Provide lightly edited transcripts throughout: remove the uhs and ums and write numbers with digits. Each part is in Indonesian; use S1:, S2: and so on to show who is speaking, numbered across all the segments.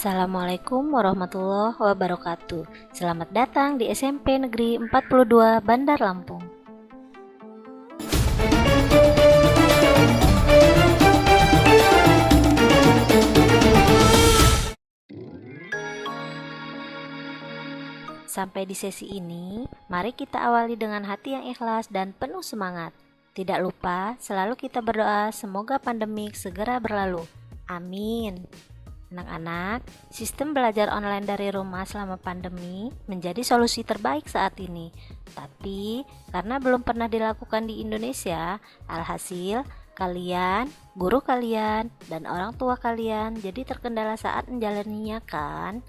S1: Assalamualaikum warahmatullahi wabarakatuh. Selamat datang di SMP Negeri 42 Bandar Lampung. Sampai di sesi ini, mari kita awali dengan hati yang ikhlas dan penuh semangat. Tidak lupa, selalu kita berdoa semoga pandemik segera berlalu. Amin. Anak-anak, sistem belajar online dari rumah selama pandemi menjadi solusi terbaik saat ini. Tapi, karena belum pernah dilakukan di Indonesia, alhasil kalian, guru kalian, dan orang tua kalian jadi terkendala saat menjalaninya kan?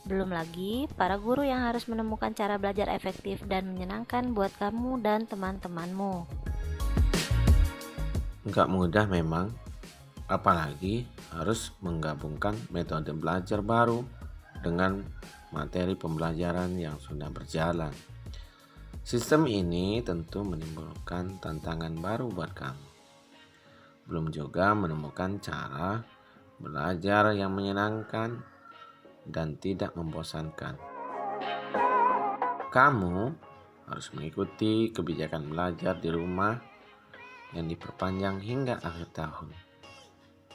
S1: Belum lagi para guru yang harus menemukan cara belajar efektif dan menyenangkan buat kamu dan teman-temanmu.
S2: Nggak mudah memang, apalagi harus menggabungkan metode belajar baru dengan materi pembelajaran yang sudah berjalan. Sistem ini tentu menimbulkan tantangan baru buat kamu. Belum juga menemukan cara belajar yang menyenangkan dan tidak membosankan. Kamu harus mengikuti kebijakan belajar di rumah yang diperpanjang hingga akhir tahun.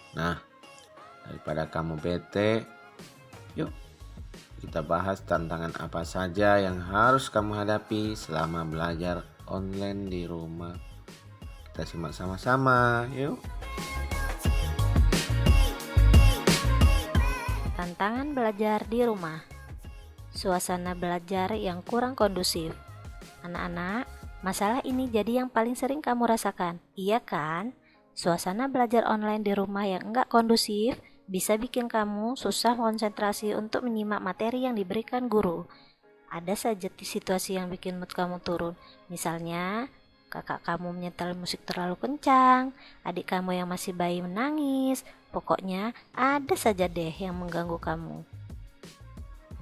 S2: Nah, daripada kamu bete, yuk kita bahas tantangan apa saja yang harus kamu hadapi selama belajar online di rumah. Kita simak sama-sama, yuk.
S1: Tantangan belajar di rumah. Suasana belajar yang kurang kondusif. Anak-anak, masalah ini jadi yang paling sering kamu rasakan, iya kan? Suasana belajar online di rumah yang enggak kondusif bisa bikin kamu susah konsentrasi untuk menyimak materi yang diberikan guru. Ada saja situasi yang bikin mood kamu turun. Misalnya, kakak kamu menyetel musik terlalu kencang, adik kamu yang masih bayi menangis. Pokoknya ada saja deh yang mengganggu kamu.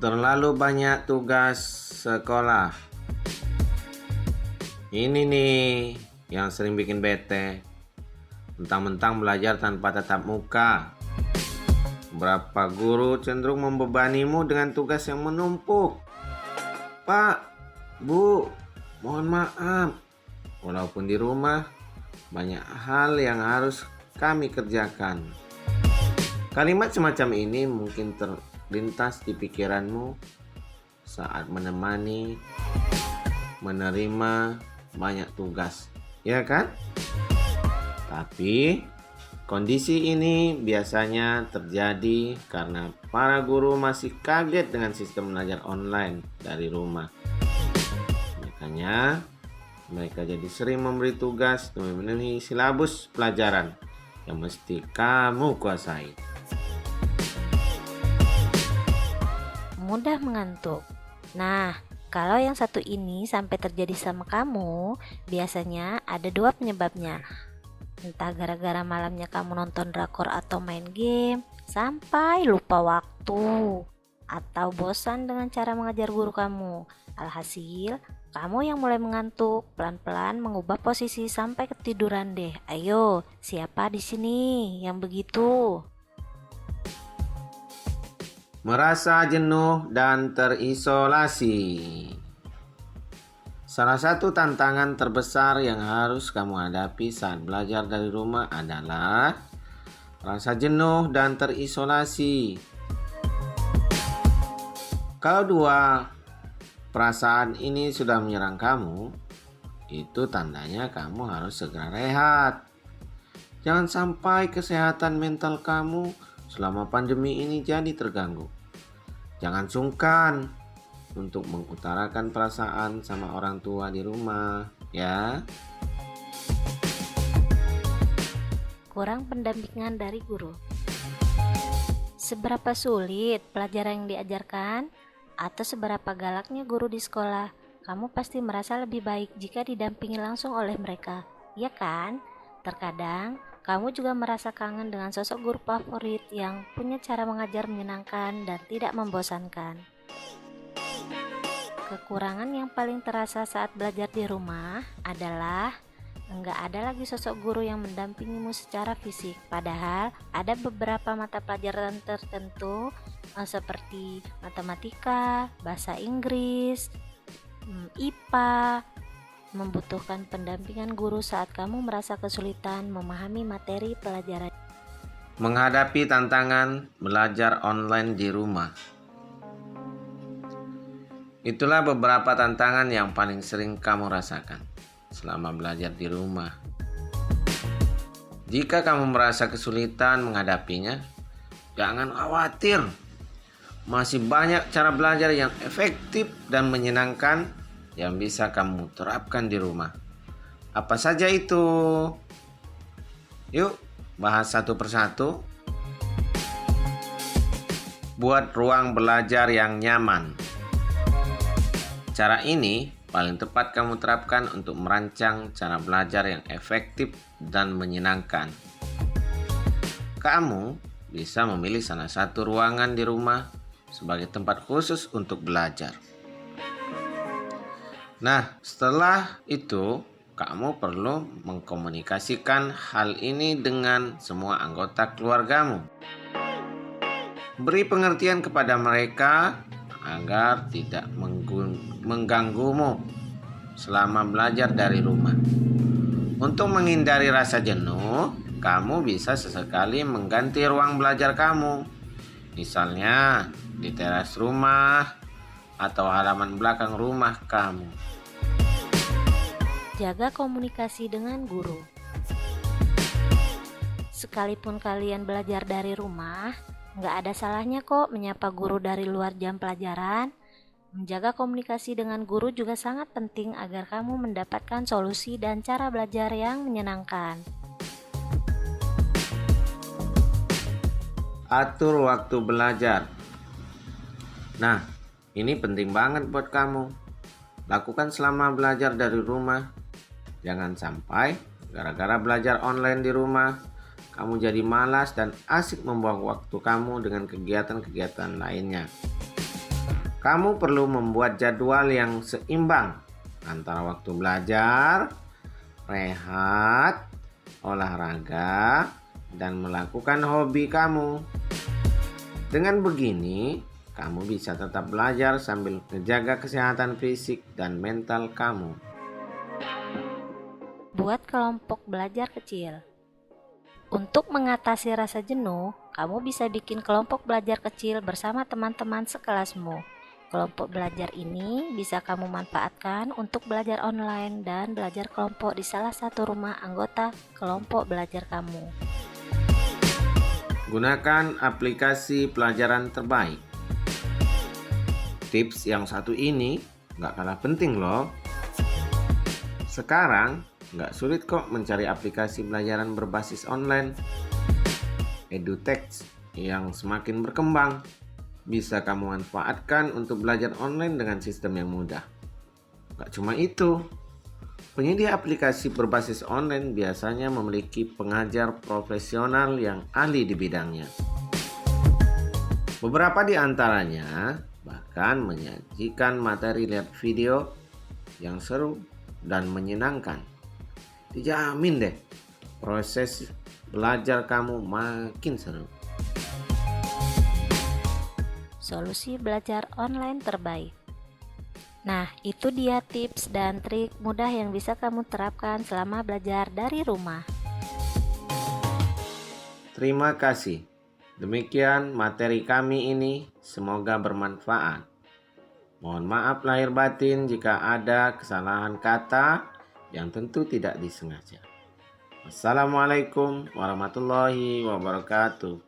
S2: Terlalu banyak tugas sekolah. Ini nih yang sering bikin bete. Mentang-mentang belajar tanpa tatap muka. Beberapa guru cenderung membebanimu dengan tugas yang menumpuk. Pak, Bu, mohon maaf. Walaupun di rumah, banyak hal yang harus kami kerjakan. Kalimat semacam ini mungkin terlintas di pikiranmu saat menerima banyak tugas, ya kan? Tapi kondisi ini biasanya terjadi karena para guru masih kaget dengan sistem belajar online dari rumah. Makanya mereka jadi sering memberi tugas demi memenuhi silabus pelajaran yang mesti kamu kuasai.
S1: Mudah mengantuk. Nah, kalau yang satu ini sampai terjadi sama kamu, biasanya ada dua penyebabnya. Entah gara-gara malamnya kamu nonton drakor atau main game sampai lupa waktu, atau bosan dengan cara mengajar guru kamu. Alhasil, kamu yang mulai mengantuk, pelan-pelan mengubah posisi sampai ketiduran deh. Ayo, siapa di sini yang begitu?
S2: Merasa jenuh dan terisolasi. Salah satu tantangan terbesar yang harus kamu hadapi saat belajar dari rumah adalah rasa jenuh dan terisolasi. Kalau dua perasaan ini sudah menyerang kamu, itu tandanya kamu harus segera rehat. Jangan sampai kesehatan mental kamu selama pandemi ini jadi terganggu. Jangan sungkan untuk mengutarakan perasaan sama orang tua di rumah, ya.
S1: Kurang pendampingan dari guru. Seberapa sulit pelajaran yang diajarkan, atau seberapa galaknya guru di sekolah, kamu pasti merasa lebih baik jika didampingi langsung oleh mereka, ya kan? Terkadang kamu juga merasa kangen dengan sosok guru favorit yang punya cara mengajar menyenangkan dan tidak membosankan. Kekurangan yang paling terasa saat belajar di rumah adalah Enggak ada lagi sosok guru yang mendampingimu secara fisik. Padahal ada beberapa mata pelajaran tertentu seperti matematika, bahasa Inggris, IPA, membutuhkan pendampingan guru saat kamu merasa kesulitan memahami materi pelajaran.
S2: Menghadapi tantangan belajar online di rumah. Itulah beberapa tantangan yang paling sering kamu rasakan selama belajar di rumah. Jika kamu merasa kesulitan menghadapinya, jangan khawatir. Masih banyak cara belajar yang efektif dan menyenangkan yang bisa kamu terapkan di rumah. Apa saja itu? Yuk, bahas satu persatu. Buat ruang belajar yang nyaman. Cara ini paling tepat kamu terapkan untuk merancang cara belajar yang efektif dan menyenangkan. Kamu bisa memilih salah satu ruangan di rumah sebagai tempat khusus untuk belajar. Nah, setelah itu kamu perlu mengkomunikasikan hal ini dengan semua anggota keluargamu. Beri pengertian kepada mereka agar tidak mengganggumu selama belajar dari rumah. Untuk menghindari rasa jenuh, kamu bisa sesekali mengganti ruang belajar kamu. Misalnya di teras rumah atau halaman belakang rumah kamu.
S1: Jaga komunikasi dengan guru. Sekalipun kalian belajar dari rumah, nggak ada salahnya kok menyapa guru dari luar jam pelajaran. Menjaga komunikasi dengan guru juga sangat penting agar kamu mendapatkan solusi dan cara belajar yang menyenangkan.
S2: Atur waktu belajar. Nah, ini penting banget buat kamu. Lakukan selama belajar dari rumah. Jangan sampai gara-gara belajar online di rumah, kamu jadi malas dan asik membuang waktu kamu dengan kegiatan-kegiatan lainnya. Kamu perlu membuat jadwal yang seimbang antara waktu belajar, rehat, olahraga, dan melakukan hobi kamu. Dengan begini, kamu bisa tetap belajar sambil menjaga kesehatan fisik dan mental kamu.
S1: Buat kelompok belajar kecil. Untuk mengatasi rasa jenuh, kamu bisa bikin kelompok belajar kecil bersama teman-teman sekelasmu. Kelompok belajar ini bisa kamu manfaatkan untuk belajar online dan belajar kelompok di salah satu rumah anggota kelompok belajar kamu.
S2: Gunakan aplikasi pelajaran terbaik. Tips yang satu ini nggak kalah penting loh. Sekarang nggak sulit kok mencari aplikasi pelajaran berbasis online. EduText yang semakin berkembang bisa kamu manfaatkan untuk belajar online dengan sistem yang mudah. Gak cuma itu, penyedia aplikasi berbasis online biasanya memiliki pengajar profesional yang ahli di bidangnya. Beberapa di antaranya bahkan menyajikan materi lihat video yang seru dan menyenangkan. Dijamin deh, proses belajar kamu makin seru.
S1: Solusi belajar online terbaik. Nah, itu dia tips dan trik mudah yang bisa kamu terapkan selama belajar dari rumah.
S2: Terima kasih. Demikian materi kami ini, semoga bermanfaat. Mohon maaf lahir batin jika ada kesalahan kata yang tentu tidak disengaja. Wassalamualaikum warahmatullahi wabarakatuh.